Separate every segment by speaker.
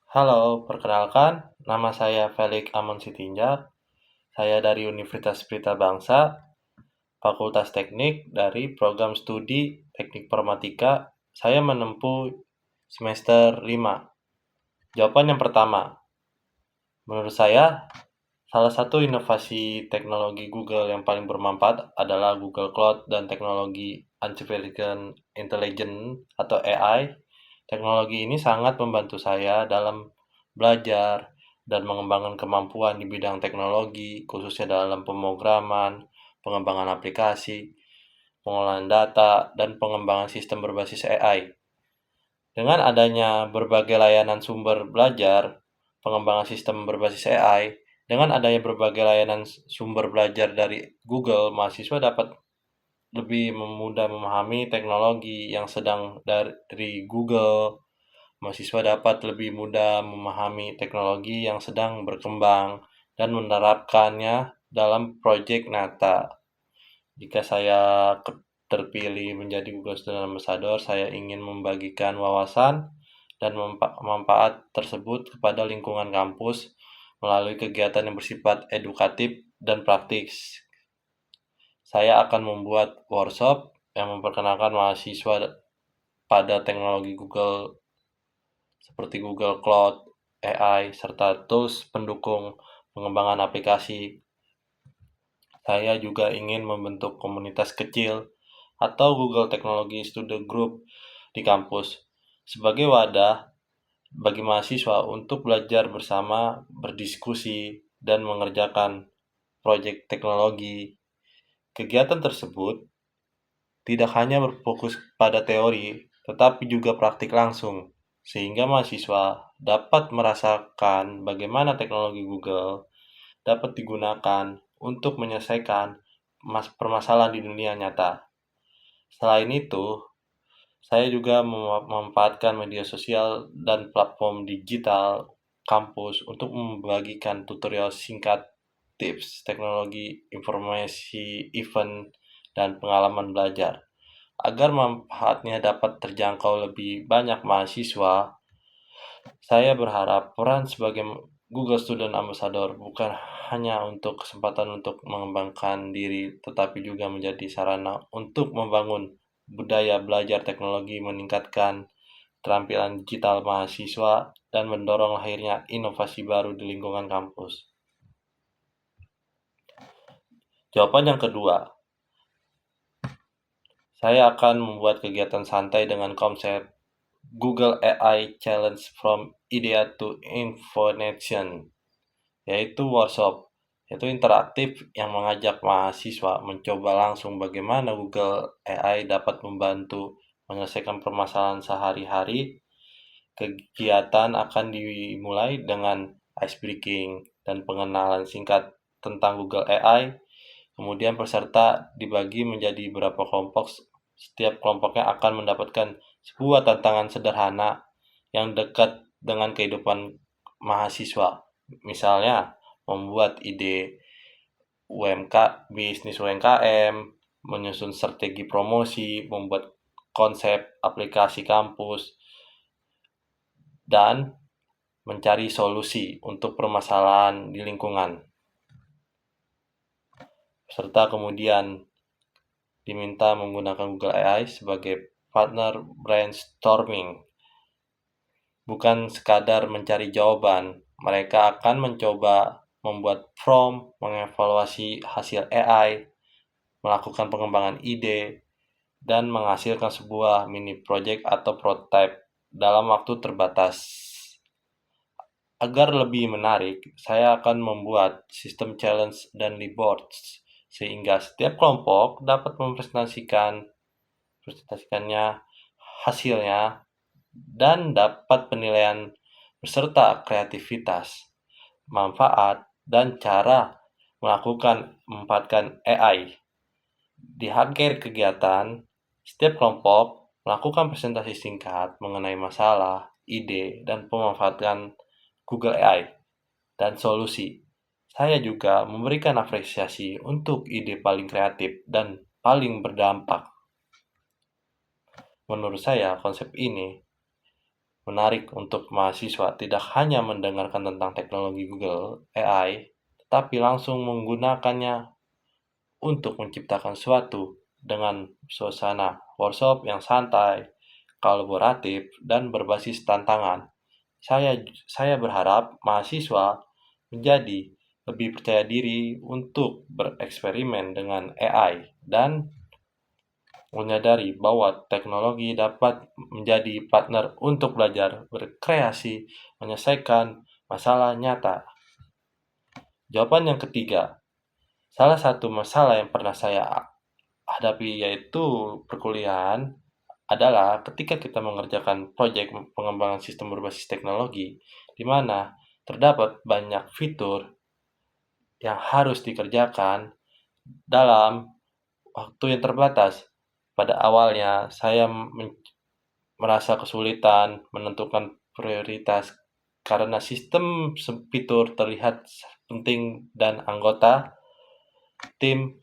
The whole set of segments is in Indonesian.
Speaker 1: Halo, perkenalkan, nama saya Felix Amon Sitinjak. Saya dari Universitas Pelita Bangsa, Fakultas Teknik dari program studi Teknik Informatika. Saya menempuh semester 5. Jawaban yang pertama, menurut saya, salah satu inovasi teknologi Google yang paling bermanfaat adalah Google Cloud dan teknologi Artificial Intelligence atau AI. Teknologi ini sangat membantu saya dalam belajar dan mengembangkan kemampuan di bidang teknologi, khususnya dalam pemrograman, pengembangan aplikasi, pengolahan data, dan pengembangan sistem berbasis AI. Dengan adanya berbagai layanan sumber belajar, pengembangan sistem berbasis AI, dengan adanya berbagai layanan sumber belajar dari Google, mahasiswa dapat lebih mudah memahami teknologi yang sedang dari Google. Mahasiswa dapat lebih mudah memahami teknologi yang sedang berkembang dan menerapkannya dalam proyek nyata. Jika saya terpilih menjadi Google Student Ambassador, saya ingin membagikan wawasan dan manfaat tersebut kepada lingkungan kampus melalui kegiatan yang bersifat edukatif dan praktis. Saya akan membuat workshop yang memperkenalkan mahasiswa pada teknologi Google seperti Google Cloud, AI, serta tools pendukung pengembangan aplikasi. Saya juga ingin membentuk komunitas kecil atau Google Technology Student Group di kampus sebagai wadah bagi mahasiswa untuk belajar bersama, berdiskusi, dan mengerjakan proyek teknologi. Kegiatan tersebut tidak hanya berfokus pada teori, tetapi juga praktik langsung, sehingga mahasiswa dapat merasakan bagaimana teknologi Google dapat digunakan untuk menyelesaikan permasalahan di dunia nyata. Selain itu, saya juga memanfaatkan media sosial dan platform digital kampus untuk membagikan tutorial singkat, tips, teknologi, informasi, event, dan pengalaman belajar. Agar manfaatnya dapat terjangkau lebih banyak mahasiswa, saya berharap peran sebagai Google Student Ambassador bukan hanya untuk kesempatan untuk mengembangkan diri, tetapi juga menjadi sarana untuk membangun budaya belajar teknologi, meningkatkan keterampilan digital mahasiswa, dan mendorong lahirnya inovasi baru di lingkungan kampus. Jawaban yang kedua, saya akan membuat kegiatan santai dengan konsep Google AI Challenge from Idea to Innovation, yaitu workshop, yaitu interaktif yang mengajak mahasiswa mencoba langsung bagaimana Google AI dapat membantu menyelesaikan permasalahan sehari-hari. Kegiatan akan dimulai dengan ice breaking dan pengenalan singkat tentang Google AI. Kemudian peserta dibagi menjadi beberapa kelompok. Setiap kelompoknya akan mendapatkan sebuah tantangan sederhana yang dekat dengan kehidupan mahasiswa. Misalnya, membuat ide bisnis UMKM, menyusun strategi promosi, membuat konsep aplikasi kampus, dan mencari solusi untuk permasalahan di lingkungan. Serta kemudian diminta menggunakan Google AI sebagai partner brainstorming. Bukan sekadar mencari jawaban, mereka akan mencoba membuat prompt, mengevaluasi hasil AI, melakukan pengembangan ide, dan menghasilkan sebuah mini project atau prototype dalam waktu terbatas. Agar lebih menarik, saya akan membuat sistem challenge dan leaderboards sehingga setiap kelompok dapat mempresentasikannya hasilnya dan dapat penilaian beserta kreativitas, manfaat, dan cara memanfaatkan AI. Di akhir kegiatan, setiap kelompok melakukan presentasi singkat mengenai masalah, ide, dan pemanfaatan Google AI dan solusi. Saya juga memberikan apresiasi untuk ide paling kreatif dan paling berdampak. Menurut saya, konsep ini menarik untuk mahasiswa tidak hanya mendengarkan tentang teknologi Google AI, tetapi langsung menggunakannya untuk menciptakan suatu dengan suasana workshop yang santai, kolaboratif, dan berbasis tantangan. Saya berharap mahasiswa menjadi lebih percaya diri untuk bereksperimen dengan AI dan menyadari bahwa teknologi dapat menjadi partner untuk belajar, berkreasi, menyelesaikan masalah nyata. Jawaban yang ketiga, salah satu masalah yang pernah saya hadapi yaitu perkuliahan adalah ketika kita mengerjakan proyek pengembangan sistem berbasis teknologi, di mana terdapat banyak fitur yang harus dikerjakan dalam waktu yang terbatas. Pada awalnya, saya merasa kesulitan menentukan prioritas karena sistem fitur terlihat penting dan anggota tim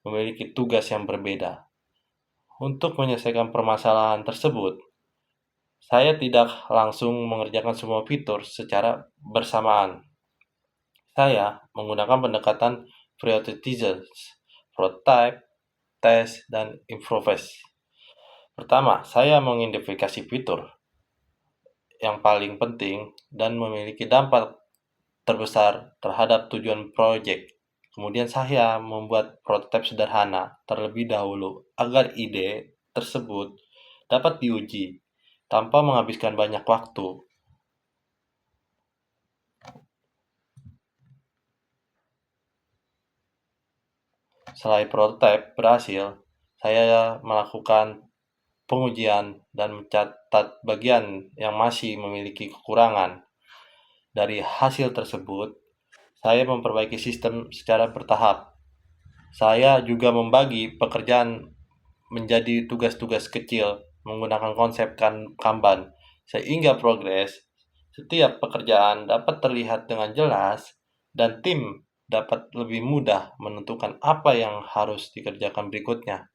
Speaker 1: memiliki tugas yang berbeda. Untuk menyelesaikan permasalahan tersebut, saya tidak langsung mengerjakan semua fitur secara bersamaan. Saya menggunakan pendekatan prioritization, prototype, test, dan improvise. Pertama, saya mengidentifikasi fitur yang paling penting dan memiliki dampak terbesar terhadap tujuan proyek. Kemudian saya membuat prototipe sederhana terlebih dahulu agar ide tersebut dapat diuji tanpa menghabiskan banyak waktu. Setelah prototipe berhasil, saya melakukan pengujian dan mencatat bagian yang masih memiliki kekurangan. Dari hasil tersebut, saya memperbaiki sistem secara bertahap. Saya juga membagi pekerjaan menjadi tugas-tugas kecil menggunakan konsep Kanban, sehingga progres setiap pekerjaan dapat terlihat dengan jelas dan tim dapat lebih mudah menentukan apa yang harus dikerjakan berikutnya.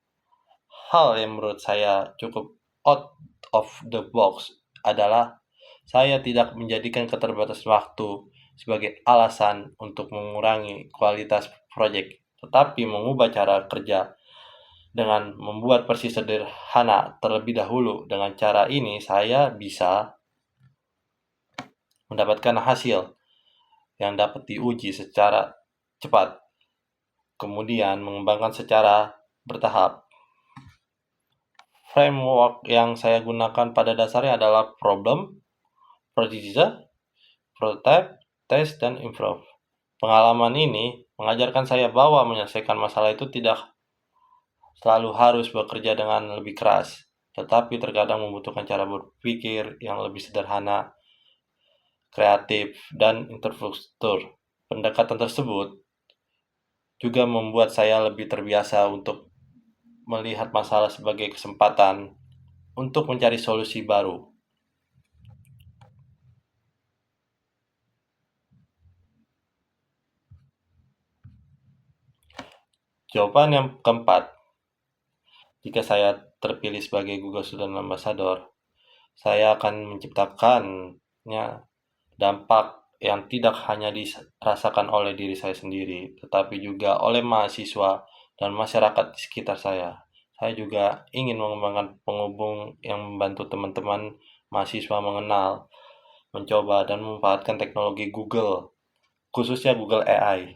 Speaker 1: Hal yang menurut saya cukup out of the box adalah saya tidak menjadikan keterbatasan waktu sebagai alasan untuk mengurangi kualitas proyek, tetapi mengubah cara kerja dengan membuat versi sederhana terlebih dahulu. Dengan cara ini, saya bisa mendapatkan hasil yang dapat diuji secara cepat, kemudian mengembangkan secara bertahap. Framework yang saya gunakan pada dasarnya adalah problem, procedure, prototype, test, dan improve. Pengalaman ini mengajarkan saya bahwa menyelesaikan masalah itu tidak selalu harus bekerja dengan lebih keras, tetapi terkadang membutuhkan cara berpikir yang lebih sederhana, kreatif, dan interstruktur. Pendekatan tersebut juga membuat saya lebih terbiasa untuk melihat masalah sebagai kesempatan untuk mencari solusi baru. Jawaban yang keempat, jika saya terpilih sebagai Google Student Ambassador, saya akan menciptakannya dampak yang tidak hanya dirasakan oleh diri saya sendiri, tetapi juga oleh mahasiswa dan masyarakat di sekitar saya. Saya juga ingin mengembangkan penghubung yang membantu teman-teman mahasiswa mengenal, mencoba, dan memanfaatkan teknologi Google, khususnya Google AI,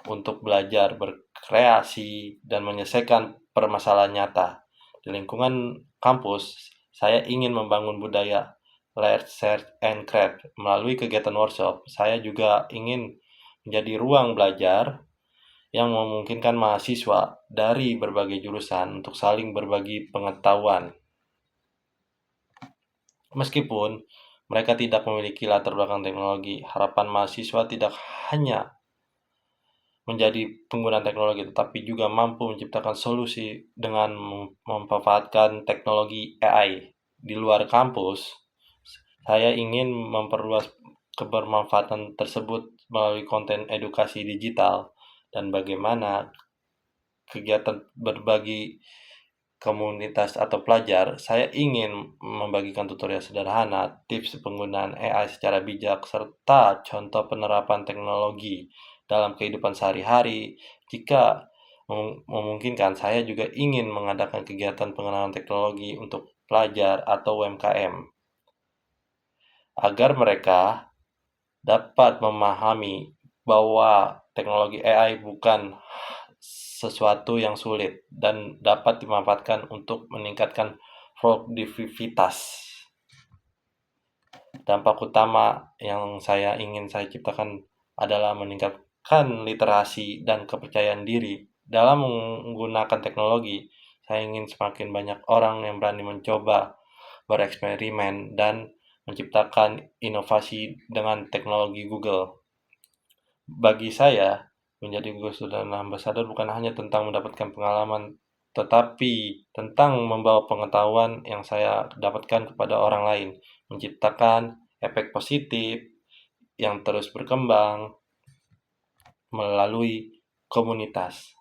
Speaker 1: untuk belajar, berkreasi, dan menyelesaikan permasalahan nyata. Di lingkungan kampus, saya ingin membangun budaya Learn, Share, and Create. Melalui kegiatan workshop, saya juga ingin menjadi ruang belajar yang memungkinkan mahasiswa dari berbagai jurusan untuk saling berbagi pengetahuan. Meskipun mereka tidak memiliki latar belakang teknologi, harapan mahasiswa tidak hanya menjadi pengguna teknologi, tetapi juga mampu menciptakan solusi dengan memanfaatkan teknologi AI. Di luar kampus, saya ingin memperluas kebermanfaatan tersebut melalui konten edukasi digital dan bagaimana kegiatan berbagi komunitas atau pelajar, saya ingin membagikan tutorial sederhana, tips penggunaan AI secara bijak, serta contoh penerapan teknologi dalam kehidupan sehari-hari. Jika memungkinkan, saya juga ingin mengadakan kegiatan pengenalan teknologi untuk pelajar atau UMKM, agar mereka dapat memahami bahwa teknologi AI bukan sesuatu yang sulit dan dapat dimanfaatkan untuk meningkatkan produktivitas. Dampak utama yang ingin saya ciptakan adalah meningkatkan literasi dan kepercayaan diri dalam menggunakan teknologi. Saya ingin semakin banyak orang yang berani mencoba, bereksperimen, dan menciptakan inovasi dengan teknologi Google. Bagi saya, menjadi Google Student Ambassador bukan hanya tentang mendapatkan pengalaman, tetapi tentang membawa pengetahuan yang saya dapatkan kepada orang lain, menciptakan efek positif yang terus berkembang melalui komunitas.